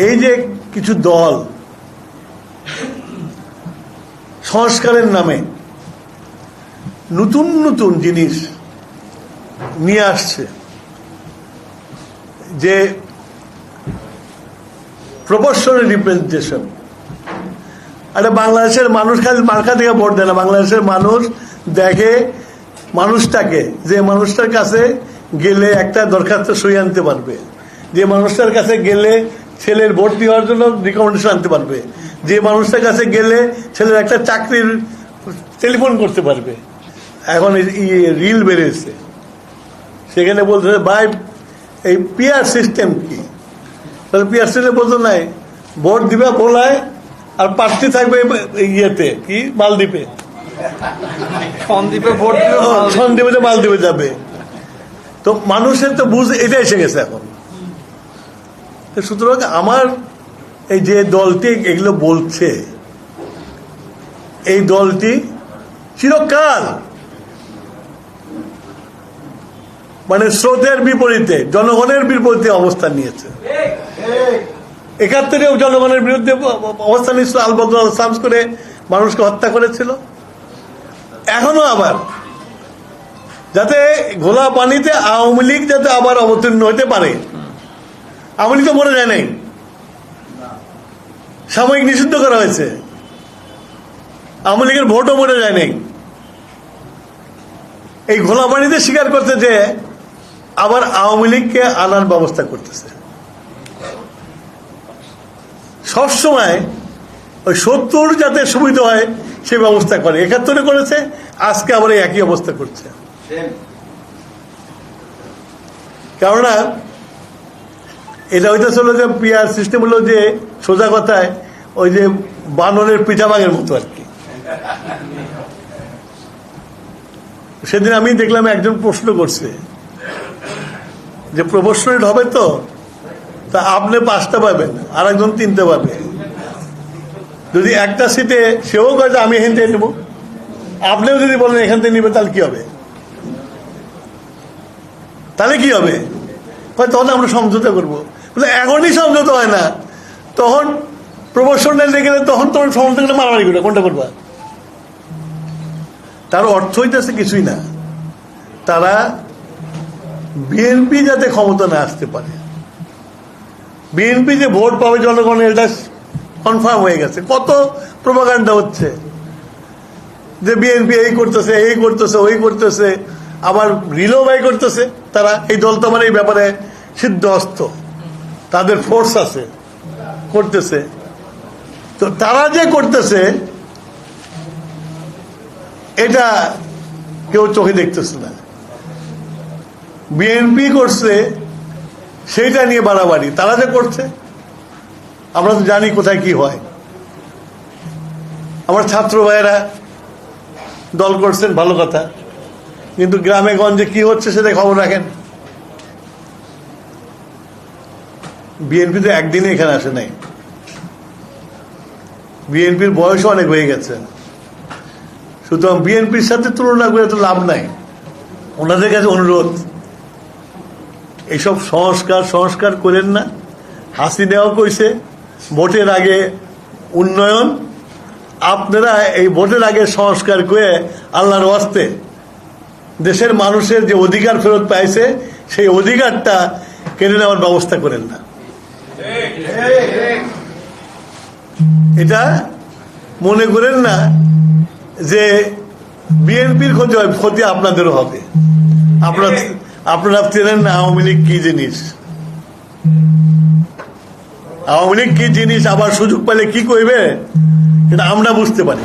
এই যে কিছু দল সংস্কারের নামে নতুন নতুন জিনিস নিয়ে আসছে, যে প্রপোর্শনাল রিপ্রেজেন্টেশন। আরে বাংলাদেশের মানুষ খালি মার্কা থেকে ভোট দেয় না, বাংলাদেশের মানুষ দেখে মানুষটাকে, যে মানুষটার কাছে গেলে একটা দরখাস্ত সই আনতে পারবে, যে মানুষটার কাছে গেলে ছেলের ভর্তি হওয়ার জন্য রিকমেন্ডেশন আনতে পারবে, যে মানুষটার কাছে গেলে ছেলের একটা চাকরির টেলিফোন করতে পারবে। এখন রিল বেড়েছে, সেখানে বলতে ভাই এই পিআর সিস্টেম কি? পিআর সিস্টেম বলতো নাই, ভোট দিবে বলায় আর প্রার্থী থাকবে ইয়েতে কি মালদ্বীপে, সন্দ্বীপে মালদ্বীপে যাবে। তো মানুষের তো বুঝ এটা এসে গেছে এখন। সুতরাং আমার এই যে দলটি এগুলো বলছে, এই দলটি চিরকাল মানে স্রোতের বিপরীতে, জনগণের বিপরীতে অবস্থান নিয়েছে। 71-এও জনগণের বিরুদ্ধে অবস্থান নিয়েছিল, আলবদর সামস করে মানুষকে হত্যা করেছিল। এখনো আবার যাতে ঘোলা পানিতে আওয়ামী লীগ যাতে আবার অবতীর্ণ হতে পারে। আওয়ামী লীগ তো মরে যায় নাই, সাময়িক নিষিদ্ধ করা হয়েছে, আওয়ামী লীগের ভোটও মরে যায় নাই। এই ঘোলা পানিতে স্বীকার করতে যে আবার আওয়ামী লীগকে আনার ব্যবস্থা করতেছে। সবসময় ওই 70 যাতে সুবিধা হয় সে ব্যবস্থা করে। 71-এ করেছে, আজকে আবার একই অবস্থা করছে। কেননা এটা হইতেছিল যে পিআর সিস্টেম হলো যে সোজা কথায় ওই যে বানরের পিঠাভাগের মতো আর কি। সেদিন আমি দেখলাম একজন প্রশ্ন করছে যে প্রপোর্শনাল হবে তো, তা আপনি 5টা পাবেন আর একজন 3টে পাবে। যদি একটা সিটে সেও কয় যে আমি এখান থেকে নেব, আপনিও যদি বলেন এখান থেকে নিবে, তাহলে কি হবে? তাহলে কি হবে? তখন আমরা সমঝোতা করবো। এখনই সমঝোতা হয় না, তখন প্রপোর্শনাল গেলে তখন তোমার সমঝোতা করে মারামারি করবে, কোনটা করবা? তার অর্থ হইতেছে কিছুই না, তারা বিএনপি যাতে ক্ষমতা না আসতে পারে। বিএনপি যে ভোট পাবে জনগণের, এটা কনফার্ম হয়ে গেছে। কত প্রোপাগান্ডা হচ্ছে যে বিএনপি এই করতেছে, এই করতেছে, ওই করতেছে, আবার রিলো বাই করতেছে। তারা এই দল তো আমার এই ব্যাপারে সিদ্ধহস্ত, তাদের ফোর্স আছে, করতেছে। তো তারা যে করতেছে এটা কেউ চোখে দেখতেছে না। বিএনপি করছে সেইটা নিয়ে বাড়াবাড়ি, তারা যে করছে আমরা তো জানি কোথায় কি হয়। আমার ছাত্র ভাইয়েরা দল করছেন, ভালো কথা, কিন্তু গ্রামে গঞ্জে কি হচ্ছে সেটা খবর রাখেন। বিএনপি তো একদিনে এখানে আসে নাই, বিএনপির বয়স অনেক হয়ে গেছে। সুতরাং বিএনপির সাথে তুলনা করে তো লাভ নাই। ওনাদের কাছে অনুরোধ, এইসব সংস্কার করেন না। হাসিনাও কইছে ভোটের আগে উন্নয়ন, আপনারা এই ভোটের আগে সংস্কার করে আল্লাহর ওয়াস্তে দেশের মানুষের যে অধিকার ফেরত পাইছে সেই অধিকারটা কেড়ে নেওয়ার ব্যবস্থা করেন না। এটা মনে করেন না যে বিএনপির ক্ষতি আপনাদেরও হবে। আপনারা চেনেন না আওয়ামী লীগ কি জিনিস, আওয়ামী লীগ কি জিনিস, আবার সুযোগ পেলে কি করবে এটা আমরা বুঝতে পারি।